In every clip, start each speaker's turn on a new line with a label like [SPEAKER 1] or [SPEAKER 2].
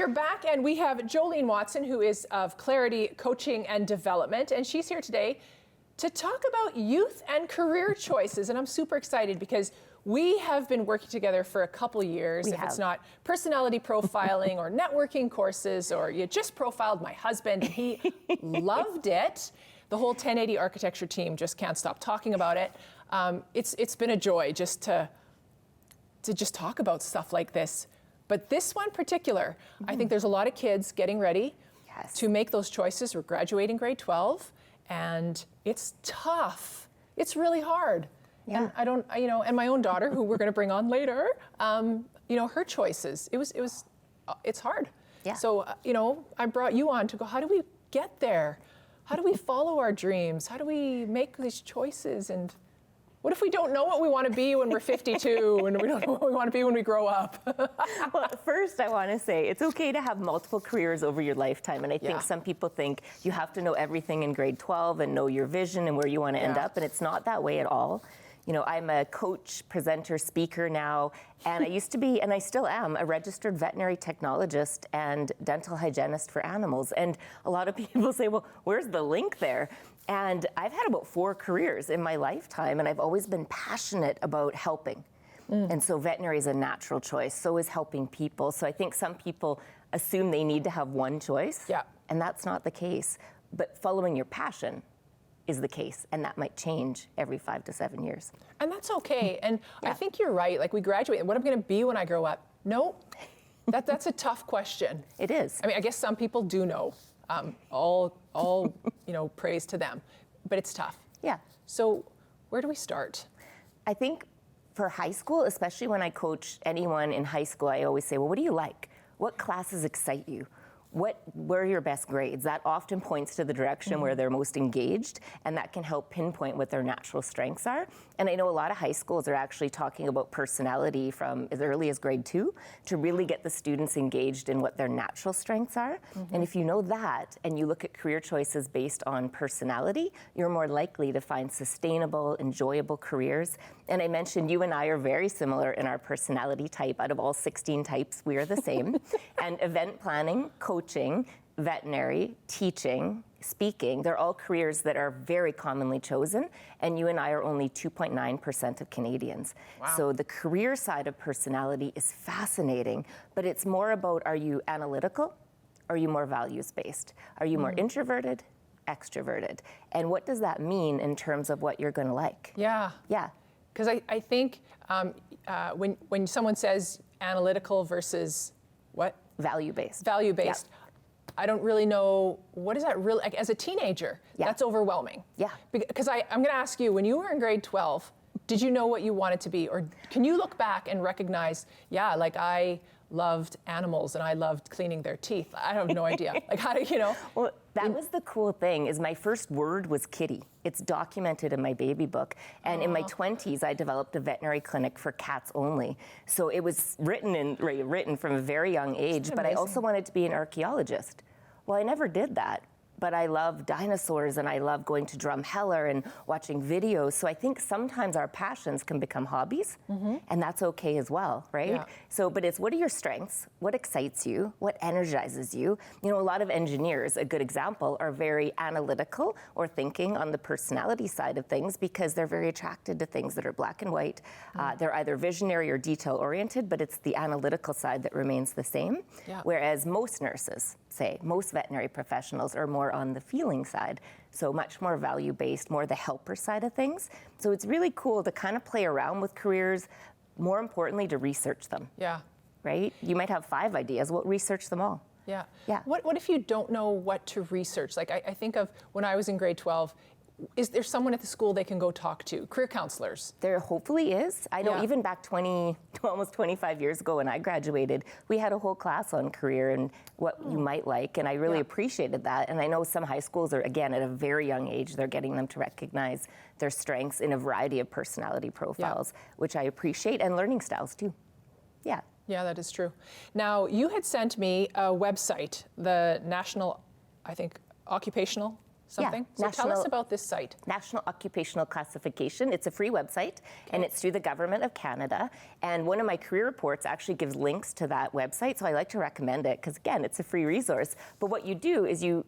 [SPEAKER 1] are back, and we have Jolene Watson, who is of Clarity Coaching and Development, and she's here today to talk about youth and career choices. And I'm super excited because we have been working together for a couple years. If it's not personality profiling or networking courses, or you just profiled my husband, and he loved it. The whole 1080 architecture team just can't stop talking about it. It's been a joy just to just talk about stuff like this. But this one particular, I think there's a lot of kids getting ready to make those choices. We're graduating grade 12, and it's tough. It's really hard. Yeah. And and my own daughter, who we're going to bring on later, her choices. It's hard. Yeah. So, I brought you on to go, how do we get there? How do we follow our dreams? How do we make these choices? And what if we don't know what we want to be when we're 52 and we don't know what we want to be when we grow up?
[SPEAKER 2] Well, first I want to say it's okay to have multiple careers over your lifetime. And I think some people think you have to know everything in grade 12 and know your vision and where you want to end up. And it's not that way at all. I'm a coach, presenter, speaker now, and I used to be, and I still am, a registered veterinary technologist and dental hygienist for animals. And a lot of people say, well, where's the link there? And I've had about 4 careers in my lifetime, and I've always been passionate about helping. And so veterinary is a natural choice. So is helping people. So I think some people assume they need to have one choice, and that's not the case. But following your passion is the case, and that might change every 5 to 7 years.
[SPEAKER 1] And that's okay. And I think you're right. Like, we graduate, what am I going to be when I grow up? No, that's a tough question.
[SPEAKER 2] It is.
[SPEAKER 1] I mean, I guess some people do know. All praise to them, but it's tough.
[SPEAKER 2] Yeah.
[SPEAKER 1] So where do we start?
[SPEAKER 2] I think for high school, especially when I coach anyone in high school, I always say, well, what do you like? What classes excite you? Where are your best grades? That often points to the direction where they're most engaged, and that can help pinpoint what their natural strengths are. And I know a lot of high schools are actually talking about personality from as early as grade 2 to really get the students engaged in what their natural strengths are. And if you know that, and you look at career choices based on personality, you're more likely to find sustainable, enjoyable careers. And I mentioned you and I are very similar in our personality type. Out of all 16 types, we are the same. And event planning, coaching, veterinary, teaching, speaking, they're all careers that are very commonly chosen, and you and I are only 2.9% of Canadians. Wow. So the career side of personality is fascinating, but it's more about, are you analytical? Or are you more values-based? Are you more introverted, extroverted? And what does that mean in terms of what you're going to like?
[SPEAKER 1] Yeah.
[SPEAKER 2] Yeah.
[SPEAKER 1] Because I think when someone says analytical versus what?
[SPEAKER 2] Value-based.
[SPEAKER 1] Value-based. Yeah. I don't really know, what is that really, like, as a teenager, that's overwhelming.
[SPEAKER 2] Yeah.
[SPEAKER 1] Because I'm going to ask you, when you were in grade 12, did you know what you wanted to be? Or can you look back and recognize, like I loved animals and I loved cleaning their teeth? I have no idea. Like, how do you know?
[SPEAKER 2] Well, that was the cool thing, is my first word was kitty. It's documented in my baby book. And in my 20s, I developed a veterinary clinic for cats only. So it was written from a very young age, but I also wanted to be an archaeologist. Well, I never did that. But I love dinosaurs, and I love going to Drumheller and watching videos. So I think sometimes our passions can become hobbies, and that's okay as well, right? Yeah. So, but it's, what are your strengths? What excites you? What energizes you? A lot of engineers, a good example, are very analytical or thinking on the personality side of things because they're very attracted to things that are black and white. They're either visionary or detail-oriented, but it's the analytical side that remains the same. Yeah. Whereas most nurses, most veterinary professionals are more on the feeling side, so much more value-based, more the helper side of things. So it's really cool to kind of play around with careers, more importantly, to research them. Yeah. Right? You might have 5 ideas, well, research them all.
[SPEAKER 1] Yeah. Yeah. What if you don't know what to research? Like, I think of when I was in grade 12, is there someone at the school they can go talk to? Career counselors?
[SPEAKER 2] There hopefully is. I know even back almost 25 years ago when I graduated, we had a whole class on career and what you might like, and I really appreciated that. And I know some high schools are, again, at a very young age, they're getting them to recognize their strengths in a variety of personality profiles, which I appreciate, and learning styles too. Yeah.
[SPEAKER 1] Yeah, that is true. Now, you had sent me a website, the National, I think, Occupational something? So tell us about this site.
[SPEAKER 2] National Occupational Classification. It's a free website, and it's through the Government of Canada. And one of my career reports actually gives links to that website, so I like to recommend it because, again, it's a free resource. But what you do is you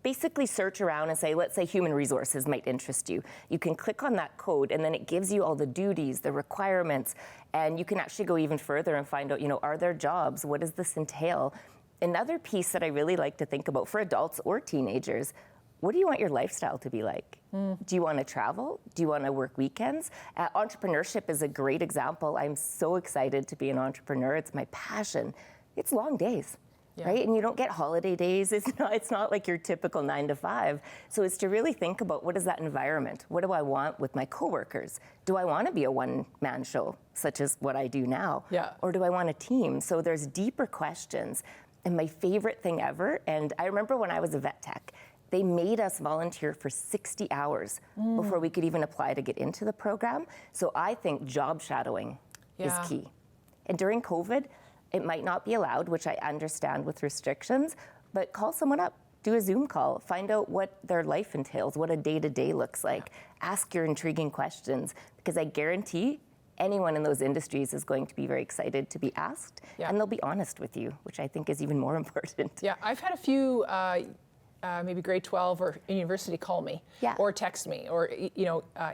[SPEAKER 2] basically search around and say, let's say human resources might interest you. You can click on that code, and then it gives you all the duties, the requirements, and you can actually go even further and find out, are there jobs? What does this entail? Another piece that I really like to think about for adults or teenagers, what do you want your lifestyle to be like? Do you want to travel? Do you want to work weekends? Entrepreneurship is a great example. I'm so excited to be an entrepreneur. It's my passion. It's long days. Yeah. Right? And you don't get holiday days. It's not like your typical 9 to 5. So it's to really think about, what is that environment? What do I want with my coworkers? Do I want to be a one-man show, such as what I do now?
[SPEAKER 1] Yeah.
[SPEAKER 2] Or do I want a team? So there's deeper questions. And my favorite thing ever, and I remember when I was a vet tech, they made us volunteer for 60 hours before we could even apply to get into the program. So I think job shadowing is key. And during COVID, it might not be allowed, which I understand with restrictions, but call someone up, do a Zoom call, find out what their life entails, what a day-to-day looks like. Ask your intriguing questions, because I guarantee anyone in those industries is going to be very excited to be asked, and they'll be honest with you, which I think is even more important.
[SPEAKER 1] Yeah, I've had a few maybe grade 12 or university call me, or text me, or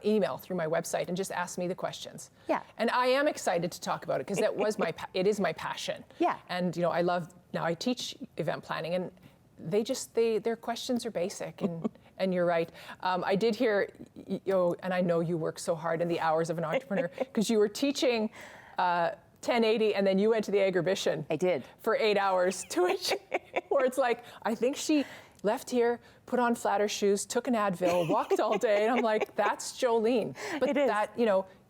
[SPEAKER 1] email through my website and just ask me the questions.
[SPEAKER 2] Yeah.
[SPEAKER 1] And I am excited to talk about it because that was it is my passion.
[SPEAKER 2] Yeah.
[SPEAKER 1] And now I teach event planning, and their questions are basic, and you're right. I did hear, and I know you work so hard in the hours of an entrepreneur because you were teaching 1080, and then you went to the agribition.
[SPEAKER 2] I did.
[SPEAKER 1] For 8 hours, to which, where it's like, I think she left here, put on flatter shoes, took an Advil, walked all day, and I'm like, that's Jolene. But
[SPEAKER 2] it is.
[SPEAKER 1] That,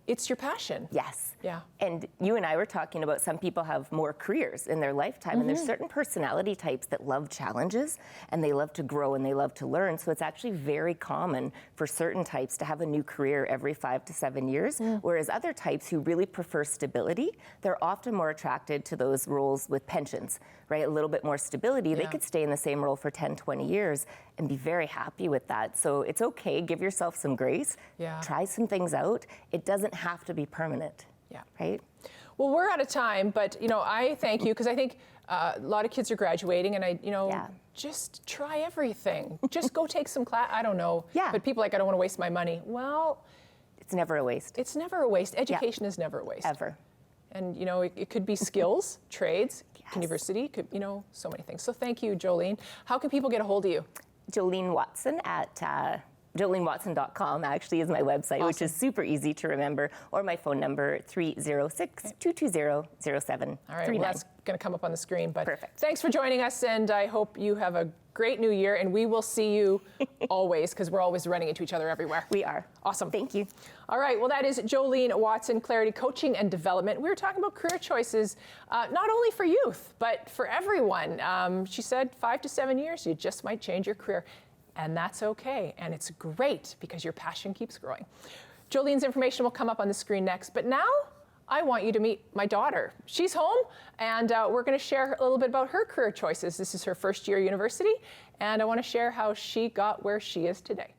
[SPEAKER 1] it's your passion.
[SPEAKER 2] Yes.
[SPEAKER 1] Yeah.
[SPEAKER 2] And you and I were talking about some people have more careers in their lifetime, and there's certain personality types that love challenges, and they love to grow, and they love to learn. So it's actually very common for certain types to have a new career every 5 to 7 years, whereas other types who really prefer stability, they're often more attracted to those roles with pensions, right? A little bit more stability. They could stay in the same role for 10, 20 years and be very happy with that. So it's okay. Give yourself some grace.
[SPEAKER 1] Yeah.
[SPEAKER 2] Try some things out. It doesn't have to be permanent.
[SPEAKER 1] Yeah.
[SPEAKER 2] Right?
[SPEAKER 1] Well, we're out of time, but I thank you because I think a lot of kids are graduating, and just try everything. Just go take some class. I don't know.
[SPEAKER 2] Yeah.
[SPEAKER 1] But people I don't want to waste my money. Well,
[SPEAKER 2] it's never a waste.
[SPEAKER 1] It's never a waste. Education is never a waste.
[SPEAKER 2] Ever.
[SPEAKER 1] And it could be skills, trades, university, could so many things. So thank you, Jolene. How can people get a hold of you?
[SPEAKER 2] Jolene Watson at JoleneWatson.com actually is my website, which is super easy to remember, or my phone number, 306-220-0739.
[SPEAKER 1] All right, well, that's going to come up on the screen. But
[SPEAKER 2] perfect.
[SPEAKER 1] Thanks for joining us, and I hope you have a great new year, and we will see you always, because we're always running into each other everywhere.
[SPEAKER 2] We are.
[SPEAKER 1] Awesome.
[SPEAKER 2] Thank you.
[SPEAKER 1] All right, well, that is Jolene Watson, Clarity Coaching and Development. We were talking about career choices, not only for youth, but for everyone. She said 5 to 7 years, you just might change your career. And that's okay, and it's great because your passion keeps growing. Jolene's information will come up on the screen next, but now I want you to meet my daughter. She's home, and we're going to share a little bit about her career choices. This is her first year university, and I want to share how she got where she is today.